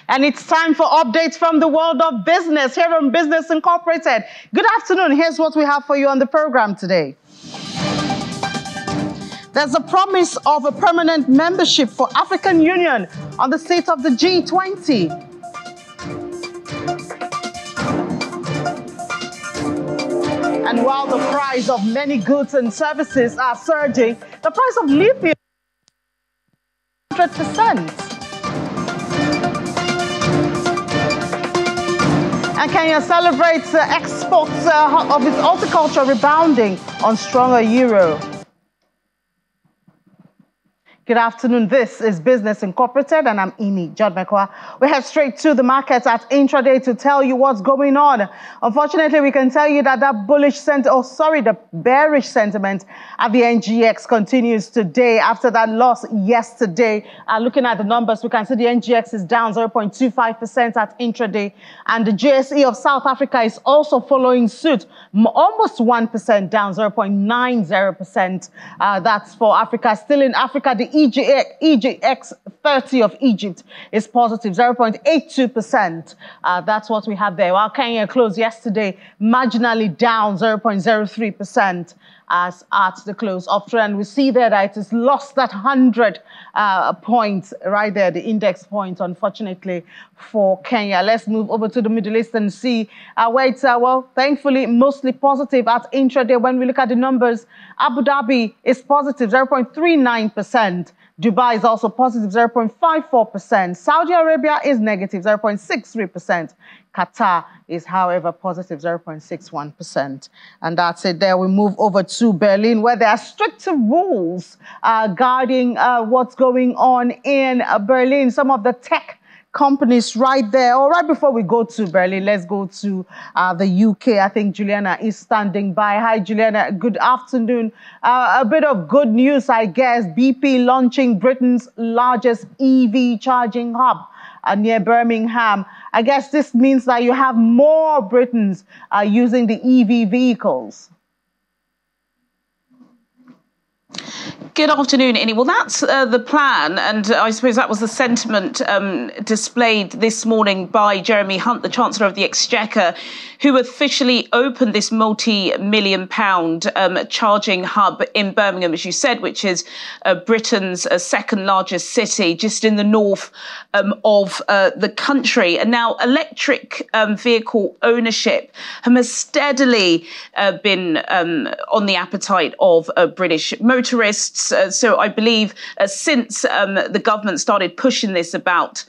And it's time for updates from the world of business here on Business Incorporated. Good afternoon. Here's what we have for you on the program today. There's a promise of a permanent membership for African Union on the seat of the G20. And while the price of many goods and services are surging, the price of lithium 100%. And Kenya celebrates exports of its horticulture rebounding on stronger euro. Good afternoon. This is Business Incorporated, and I'm Imi Jodmekwa. We head straight to the markets at intraday to tell you what's going on. Unfortunately, we can tell you that the bearish sentiment at the NGX continues today after that loss yesterday. Looking at the numbers, we can see the NGX is down 0.25% at intraday, and the JSE of South Africa is also following suit, almost 1% down, 0.90%. That's for Africa. Still in Africa, the EGX 30 of Egypt is positive, 0.82%. That's what we have there. While Kenya closed yesterday marginally down 0.03% as at the close of trend. We see there that it has lost that 100 points right there, the index points, unfortunately, for Kenya. Let's move over to the Middle East and see where it's, well, thankfully, mostly positive at intraday. When we look at the numbers, Abu Dhabi is positive, 0.39%. Dubai is also positive, 0.54%. Saudi Arabia is negative, 0.63%. Qatar is, however, positive 0.61%. And that's it there. We move over to Berlin, where there are stricter rules guarding what's going on in Berlin. Some of the tech companies right there. Or right before we go to Berlin, let's go to the UK. I think Juliana is standing by. Hi, Juliana. Good afternoon. A bit of good news, I guess. BP launching Britain's largest EV charging hub near Birmingham. I guess this means that you have more Britons using the EV vehicles. Good afternoon, Innie. Well, that's the plan, and I suppose that was the sentiment displayed this morning by Jeremy Hunt, the Chancellor of the Exchequer, who officially opened this multi-million-pound charging hub in Birmingham, as you said, which is Britain's second largest city, just in the north of the country. And now electric vehicle ownership has steadily been on the appetite of British motorists. So I believe since the government started pushing this about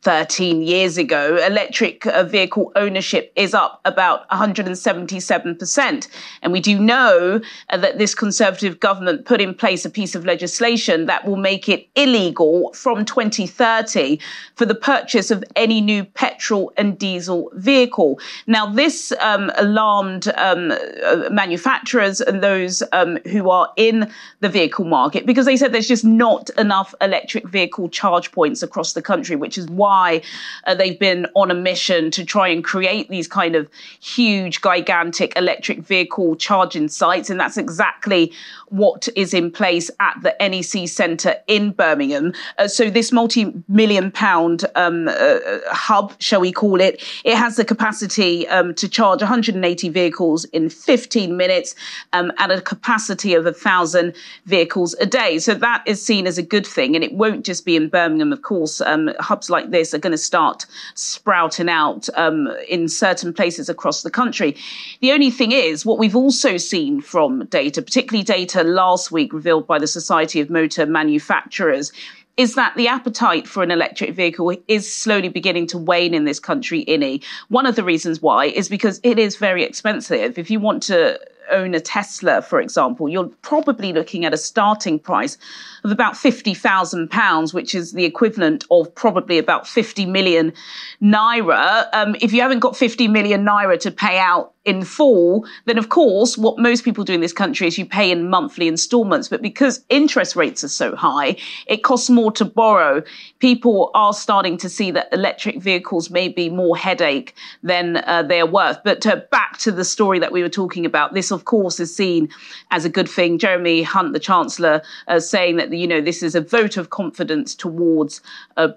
13 years ago, electric vehicle ownership is up about 177%. And we do know that this Conservative government put in place a piece of legislation that will make it illegal from 2030 for the purchase of any new petrol and diesel vehicle. Now, this alarmed manufacturers and those who are in the vehicle market, because they said there's just not enough electric vehicle charge points across the country, which is why they've been on a mission to try and create these kind of huge, gigantic electric vehicle charging sites. And that's exactly what is in place at the NEC Centre in Birmingham. So this multi-million-pound hub, shall we call it, it has the capacity to charge 180 vehicles in 15 minutes at a capacity of 1,000 vehicles a day. So that is seen as a good thing. And it won't just be in Birmingham, of course. Hubs like this are going to start sprouting out in certain places across the country. The only thing is, what we've also seen from data, particularly data last week revealed by the Society of Motor Manufacturers, is that the appetite for an electric vehicle is slowly beginning to wane in this country, Innie. One of the reasons why is because it is very expensive. If you want to own a Tesla, for example, you're probably looking at a starting price of about £50,000, which is the equivalent of probably about 50 million naira. If you haven't got 50 million naira to pay out in full, then of course what most people do in this country is you pay in monthly installments. But because interest rates are so high, it costs more to borrow. People are starting to see that electric vehicles may be more headache than they're worth. But back to the story that we were talking about, this of course is seen as a good thing. Jeremy Hunt, the Chancellor, saying that this is a vote of confidence towards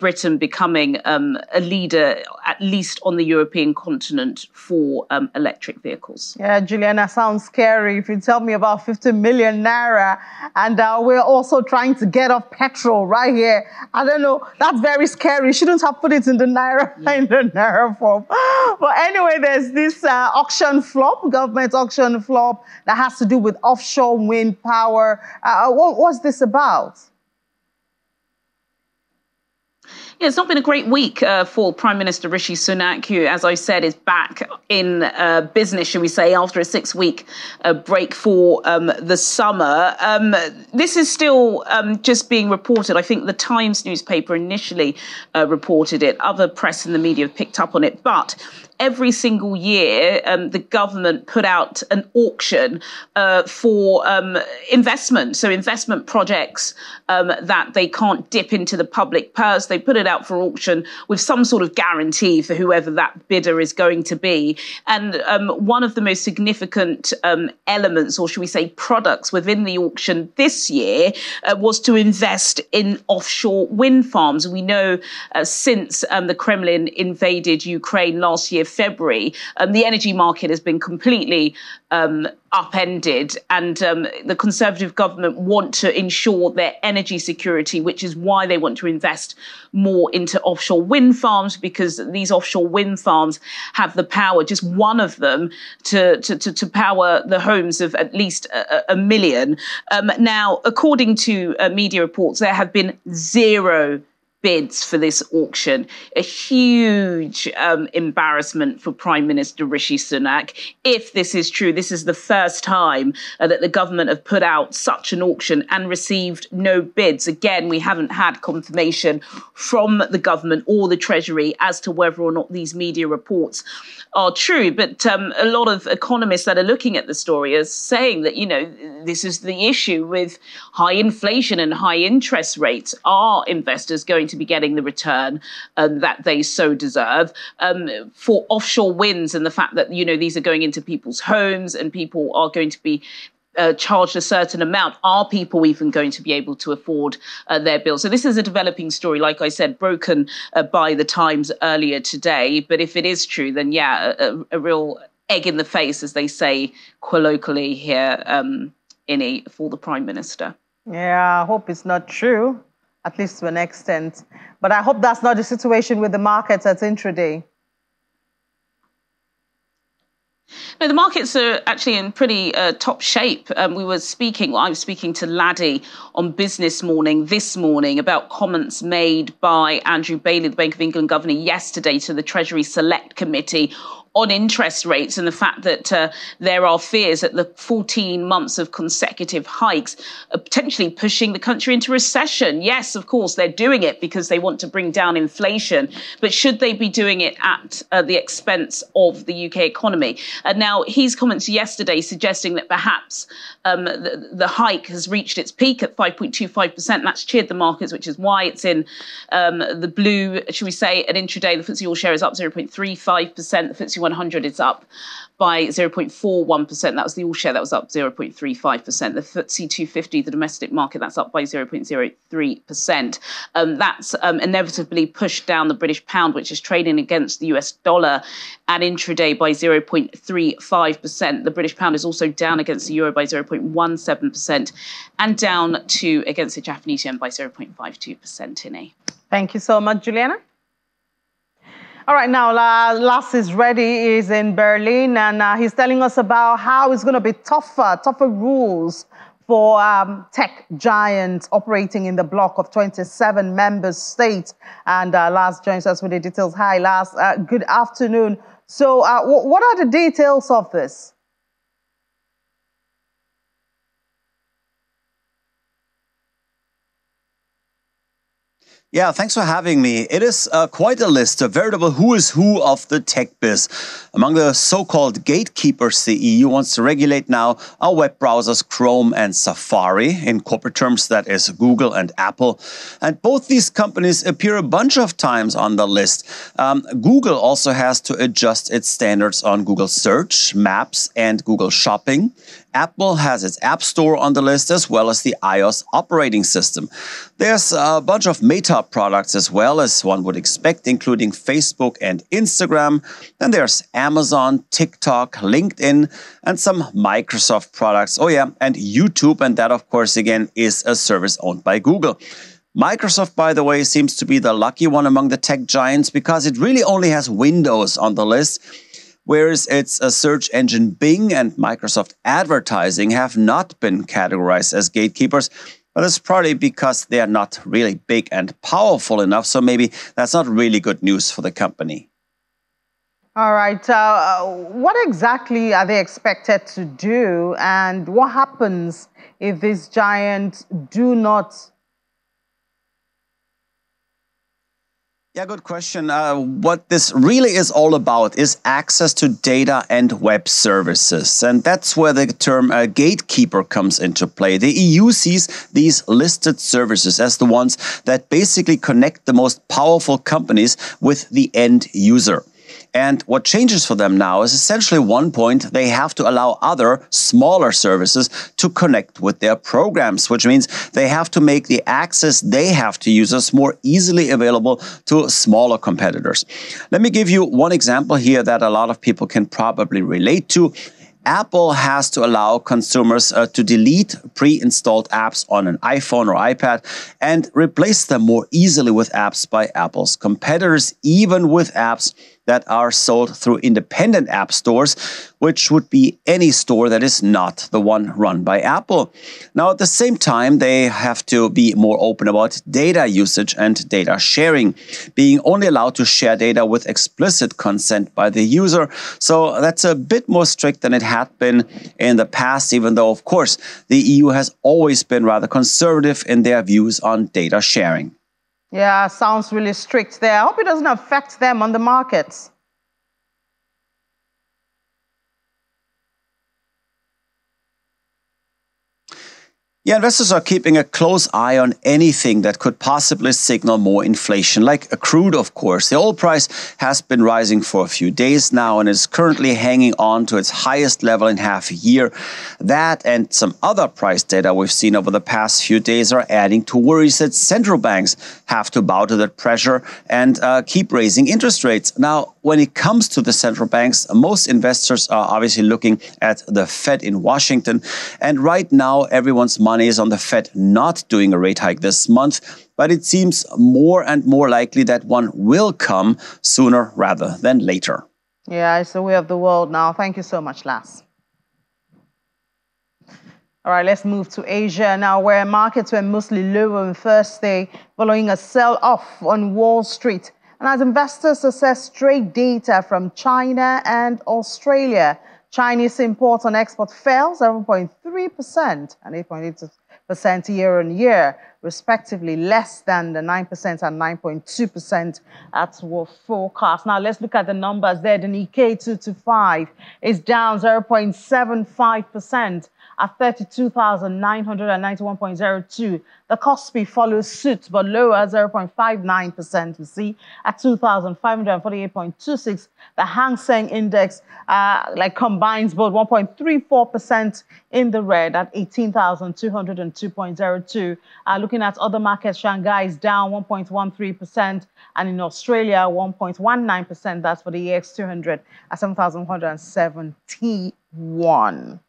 Britain becoming a leader, at least on the European continent, for electric vehicles. Yeah, Juliana, sounds scary. If you tell me about 50 million naira, and we're also trying to get off petrol right here, I don't know. That's very scary. Shouldn't have put it in the naira in the naira form. But anyway, there's this auction flop, government auction flop that has to do with offshore wind power. What's this about? Yeah, it's not been a great week for Prime Minister Rishi Sunak, who, as I said, is back in business, shall we say, after a 6-week break for the summer. This is still just being reported. I think the Times newspaper initially reported it. Other press and the media have picked up on it. But every single year, the government put out an auction for investment. So investment projects that they can't dip into the public purse. They put it out for auction with some sort of guarantee for whoever that bidder is going to be. And one of the most significant elements, or should we say products within the auction this year was to invest in offshore wind farms. We know since the Kremlin invaded Ukraine last year, February, the energy market has been completely upended, and the Conservative government want to ensure their energy security, which is why they want to invest more into offshore wind farms, because these offshore wind farms have the power, just one of them, to power the homes of at least a million. Now, according to media reports, there have been zero bids for this auction. A huge embarrassment for Prime Minister Rishi Sunak. If this is true, this is the first time that the government have put out such an auction and received no bids. Again, we haven't had confirmation from the government or the Treasury as to whether or not these media reports are true. But a lot of economists that are looking at the story are saying that, this is the issue with high inflation and high interest rates. Are investors going to be getting the return that they so deserve for offshore winds, and the fact that these are going into people's homes and people are going to be charged a certain amount? Are people even going to be able to afford their bills? So this is a developing story, like I said, broken by the Times earlier today. But if it is true, then a real egg in the face, as they say colloquially here, for the Prime Minister. Yeah, I hope it's not true, at least to an extent. But I hope that's not the situation with the markets at intraday. No, the markets are actually in pretty top shape. I was speaking to Laddie on Business Morning this morning about comments made by Andrew Bailey, the Bank of England governor, yesterday to the Treasury Select Committee on interest rates, and the fact that there are fears that the 14 months of consecutive hikes are potentially pushing the country into recession. Yes, of course, they're doing it because they want to bring down inflation, but should they be doing it at the expense of the UK economy? Now, his comments yesterday suggesting that perhaps the hike has reached its peak at 5.25%. That's cheered the markets, which is why it's in the blue, should we say, at intraday. The FTSE All-Share is up 0.35%. The FTSE 100 is up by 0.41%. That was the all-share, that was up 0.35%. The FTSE 250, the domestic market, that's up by 0.03%. That's inevitably pushed down the British pound, which is trading against the US dollar at intraday by 0.35%. The British pound is also down against the euro by 0.17% and down to against the Japanese yen by 0.52% in A. Thank you so much, Juliana. All right, now Lars is ready. He's in Berlin, and he's telling us about how it's going to be tougher rules for tech giants operating in the bloc of 27 member states. And Lars joins us with the details. Hi, Lars. Good afternoon. So what are the details of this? Yeah, thanks for having me. It is quite a list, a veritable who is who of the tech biz. Among the so-called gatekeepers, the EU wants to regulate now our web browsers Chrome and Safari. In corporate terms, that is Google and Apple. And both these companies appear a bunch of times on the list. Google also has to adjust its standards on Google Search, Maps, and Google Shopping. Apple has its App Store on the list, as well as the iOS operating system. There's a bunch of Meta products as well, as one would expect, including Facebook and Instagram. Then there's Amazon, TikTok, LinkedIn, and some Microsoft products. Oh yeah, and YouTube, and that, of course, again, is a service owned by Google. Microsoft, by the way, seems to be the lucky one among the tech giants because it really only has Windows on the list, whereas its search engine Bing and Microsoft Advertising have not been categorized as gatekeepers. But it's probably because they are not really big and powerful enough, so maybe that's not really good news for the company. All right. What exactly are they expected to do, and what happens if these giants do not? Yeah, good question. What this really is all about is access to data and web services. And that's where the term gatekeeper comes into play. The EU sees these listed services as the ones that basically connect the most powerful companies with the end user. And what changes for them now is essentially one point: they have to allow other, smaller services to connect with their programs, which means they have to make the access they have to users more easily available to smaller competitors. Let me give you one example here that a lot of people can probably relate to. Apple has to allow consumers to delete pre-installed apps on an iPhone or iPad and replace them more easily with apps by Apple's competitors, even with apps that are sold through independent app stores, which would be any store that is not the one run by Apple. Now, at the same time, they have to be more open about data usage and data sharing, being only allowed to share data with explicit consent by the user. So that's a bit more strict than it had been in the past, even though, of course, the EU has always been rather conservative in their views on data sharing. Yeah, sounds really strict there. I hope it doesn't affect them on the markets. Yeah, investors are keeping a close eye on anything that could possibly signal more inflation, like crude, of course. The oil price has been rising for a few days now and is currently hanging on to its highest level in half a year. That and some other price data we've seen over the past few days are adding to worries that central banks have to bow to that pressure and keep raising interest rates. Now, when it comes to the central banks, most investors are obviously looking at the Fed in Washington. And right now, everyone's money is on the Fed not doing a rate hike this month, but it seems more and more likely that one will come sooner rather than later. Yeah, it's the way of the world now. Thank you so much, Lass. All right, let's move to Asia now, where markets were mostly lower on Thursday following a sell-off on Wall Street. And as investors assess trade data from China and Australia, Chinese imports and export fell 7.3% and 8.8% year on year, respectively, less than the 9% and 9.2% that were forecast. Now, let's look at the numbers there. The Nikkei 225 is down 0.75% at 32,991.02. The Kospi follows suit, but lower 0.59%, you see, at 2,548.26. The Hang Seng Index combines both 1.34% in the red at 18,202.02. Looking at other markets, Shanghai is down 1.13%, and in Australia, 1.19%. That's for the EX200 at 7,171.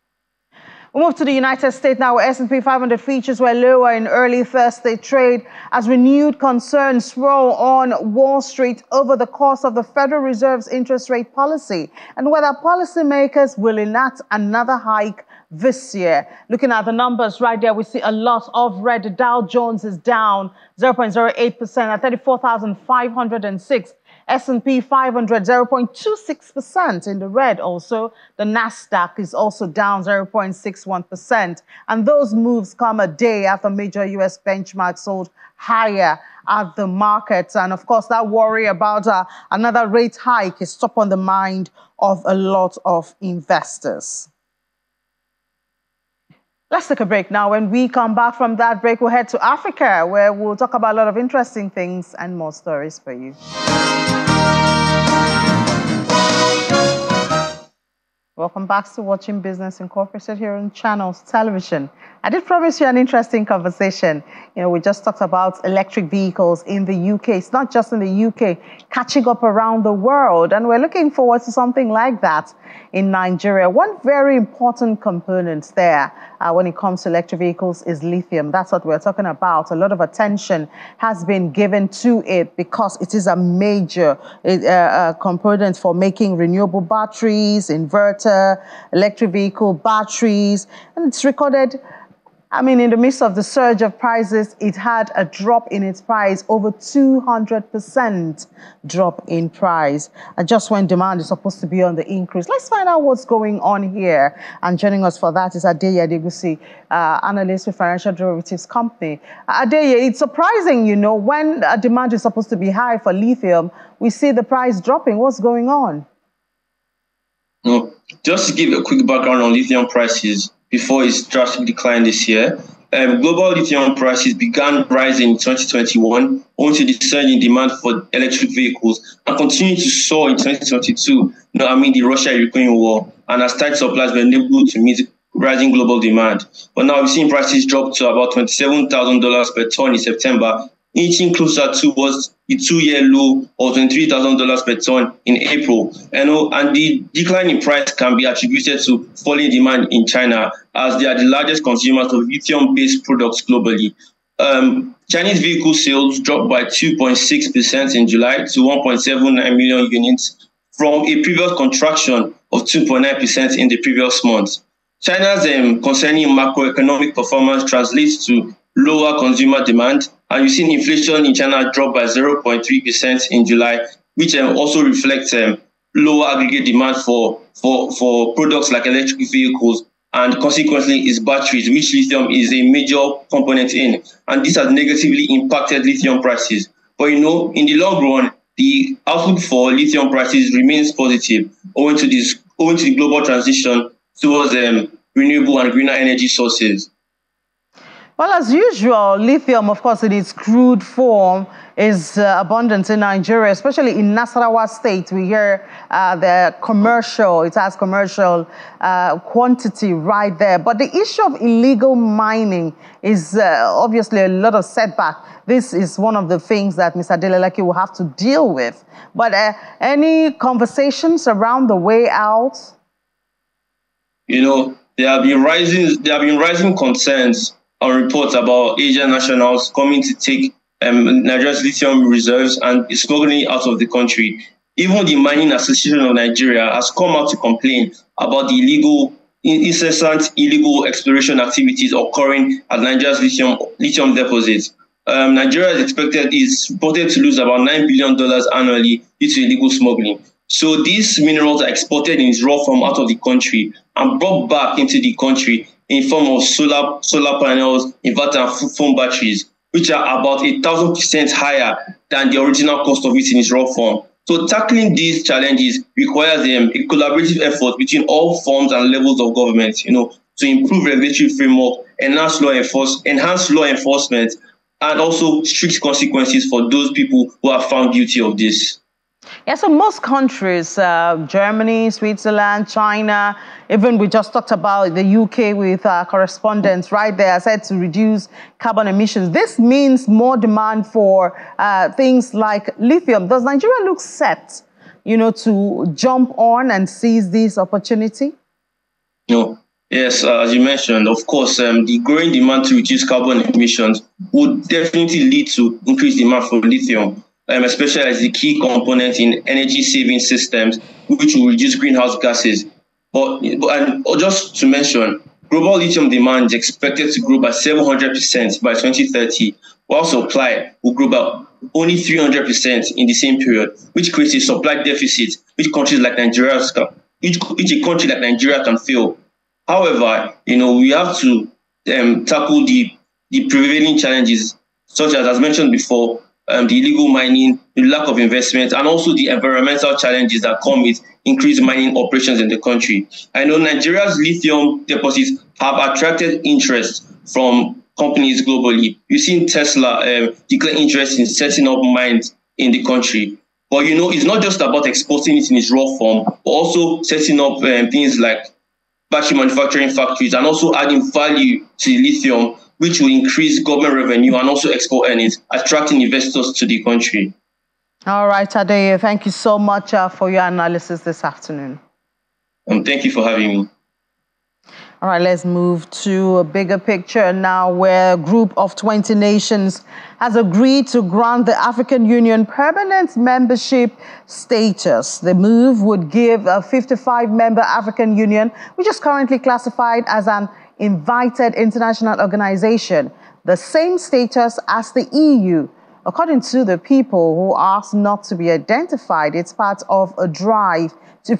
We move to the United States now, where S&P 500 features were lower in early Thursday trade as renewed concerns swirl on Wall Street over the course of the Federal Reserve's interest rate policy and whether policymakers will enact another hike this year. Looking at the numbers right there, we see a lot of red. The Dow Jones is down 0.08% at 34,506. S&P 500, 0.26% in the red also. The Nasdaq is also down 0.61%. And those moves come a day after major U.S. benchmarks sold higher at the markets. And of course, that worry about another rate hike is top on the mind of a lot of investors. Let's take a break now. When we come back from that break, we'll head to Africa, where we'll talk about a lot of interesting things and more stories for you. Welcome back to watching Business Incorporated here on Channels Television. I did promise you an interesting conversation. You know, we just talked about electric vehicles in the UK. It's not just in the UK, catching up around the world. And we're looking forward to something like that in Nigeria. One very important component there when it comes to electric vehicles is lithium. That's what we're talking about. A lot of attention has been given to it because it is a major component for making renewable batteries, inverter, electric vehicle batteries. And it's recorded, I mean, in the midst of the surge of prices, it had a drop in its price, over 200% drop in price. And just when demand is supposed to be on the increase. Let's find out what's going on here. And joining us for that is Adeye Adegusi, analyst with Financial Derivatives Company. Adeye, it's surprising, you know, when demand is supposed to be high for lithium, we see the price dropping. What's going on? No, just to give a quick background on lithium prices, before its drastic decline this year, global lithium prices began rising in 2021 owing to the surge in demand for electric vehicles and continued to soar in 2022 amid the Russia-Ukraine war, and as tight supplies were unable to meet rising global demand. But now we've seen prices drop to about $27,000 per ton in September, inching closer towards the 2-year low of $23,000 per ton in April. And the decline in price can be attributed to falling demand in China, as they are the largest consumers of lithium-based products globally. Chinese vehicle sales dropped by 2.6% in July to 1.79 million units from a previous contraction of 2.9% in the previous month. China's concerning macroeconomic performance translates to lower consumer demand, and you've seen inflation in China drop by 0.3% in July, which also reflects lower aggregate demand for products like electric vehicles and consequently its batteries, which lithium is a major component in. And this has negatively impacted lithium prices. But you know, in the long run, the outlook for lithium prices remains positive owing to the global transition towards renewable and greener energy sources. Well, as usual, lithium, of course, in its crude form is abundant in Nigeria, especially in Nasarawa State. We hear it has commercial quantity right there. But the issue of illegal mining is obviously a lot of setback. This is one of the things that Mr. Adeleleke will have to deal with. But any conversations around the way out? You know, there have been rising concerns on reports about Asian nationals coming to take Nigeria's lithium reserves and smuggling it out of the country. Even the Mining Association of Nigeria has come out to complain about the incessant illegal exploration activities occurring at Nigeria's lithium deposits. Nigeria is reported to lose about $9 billion annually due to illegal smuggling. So these minerals are exported in its raw form out of the country and brought back into the country in form of solar panels, inverter and phone batteries, which are about 1,000% higher than the original cost of it in its raw form. So tackling these challenges requires a collaborative effort between all forms and levels of government, you know, to improve regulatory framework, enhance law enforcement, and also strict consequences for those people who are found guilty of this. Yeah, so most countries, Germany, Switzerland, China, even we just talked about the UK with correspondents right there, said to reduce carbon emissions. This means more demand for things like lithium. Does Nigeria look set, you know, to jump on and seize this opportunity? No. Yes, as you mentioned, of course, the growing demand to reduce carbon emissions would definitely lead to increased demand for lithium. Especially as the key component in energy-saving systems, which will reduce greenhouse gases. But just to mention, global lithium demand is expected to grow by 700% by 2030, while supply will grow by only 300% in the same period, which creates a supply deficit which a country like Nigeria can feel. However, you know, we have to tackle the prevailing challenges, such as mentioned before, the illegal mining, the lack of investment, and also the environmental challenges that come with increased mining operations in the country. I know Nigeria's lithium deposits have attracted interest from companies globally. You've seen Tesla declare interest in setting up mines in the country. But it's not just about exporting it in its raw form, but also setting up things like battery manufacturing factories and also adding value to the lithium, which will increase government revenue and also export earnings, attracting investors to the country. All right, Adeye, thank you so much for your analysis this afternoon. Thank you for having me. All right, let's move to a bigger picture now, where a group of 20 nations has agreed to grant the African Union permanent membership status. The move would give a 55-member African Union, which is currently classified as an invited international organization, the same status as the EU. According to the people who asked not to be identified, it's part of a drive to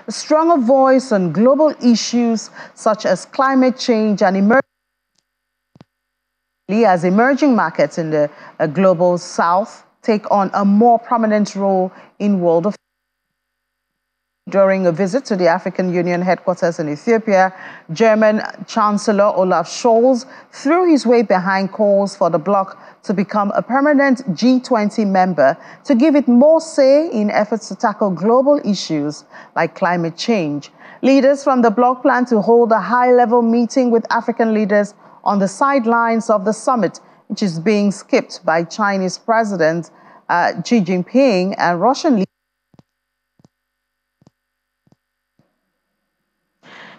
a stronger voice on global issues such as climate change and emerging markets in the global south take on a more prominent role in world affairs. During a visit to the African Union headquarters in Ethiopia, German Chancellor Olaf Scholz threw his weight behind calls for the bloc to become a permanent G20 member to give it more say in efforts to tackle global issues like climate change. Leaders from the bloc plan to hold a high-level meeting with African leaders on the sidelines of the summit, which is being skipped by Chinese President Xi Jinping and Russian leaders.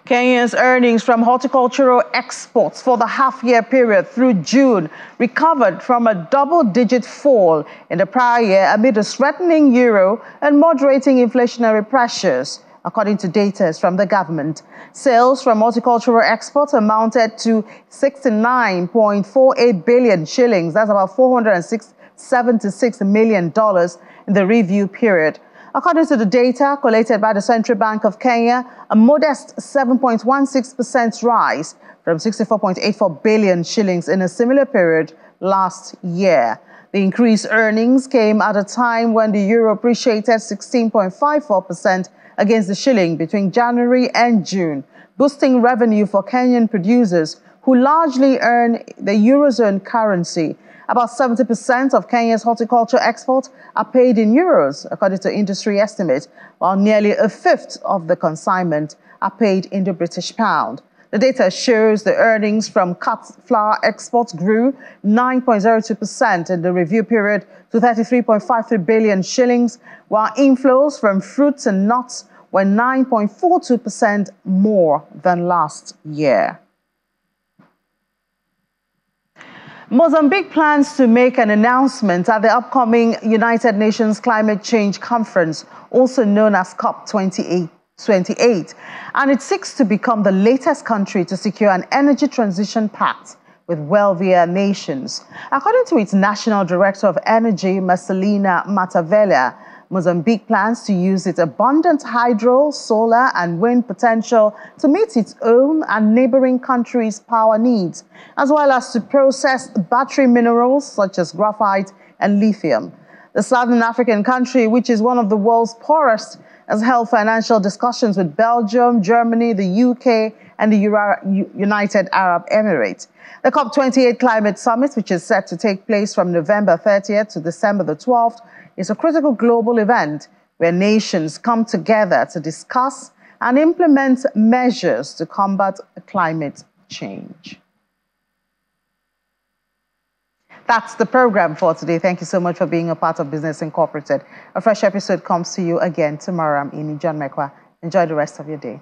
Kenya's earnings from horticultural exports for the half-year period through June recovered from a double-digit fall in the prior year amid a strengthening euro and moderating inflationary pressures, according to data from the government. Sales from horticultural exports amounted to 69.48 billion shillings. That's about $476 million in the review period. According to the data collated by the Central Bank of Kenya, a modest 7.16% rise from 64.84 billion shillings in a similar period last year. The increased earnings came at a time when the euro appreciated 16.54% against the shilling between January and June, boosting revenue for Kenyan producers who largely earn the Eurozone currency. About 70% of Kenya's horticulture exports are paid in euros, according to industry estimates, while nearly a fifth of the consignment are paid in the British pound. The data shows the earnings from cut flour exports grew 9.02% in the review period to 33.53 billion shillings, while inflows from fruits and nuts were 9.42% more than last year. Mozambique plans to make an announcement at the upcoming United Nations Climate Change Conference, also known as COP28, and it seeks to become the latest country to secure an energy transition pact with wealthier nations. According to its National Director of Energy, Marcelina Matavella, Mozambique plans to use its abundant hydro, solar, and wind potential to meet its own and neighboring countries' power needs, as well as to process battery minerals such as graphite and lithium. The Southern African country, which is one of the world's poorest, has held financial discussions with Belgium, Germany, the UK, and the United Arab Emirates. The COP28 Climate Summit, which is set to take place from November 30th to December the 12th, is a critical global event where nations come together to discuss and implement measures to combat climate change. That's the program for today. Thank you so much for being a part of Business Incorporated. A fresh episode comes to you again tomorrow. I'm Ini John Mekwa. Enjoy the rest of your day.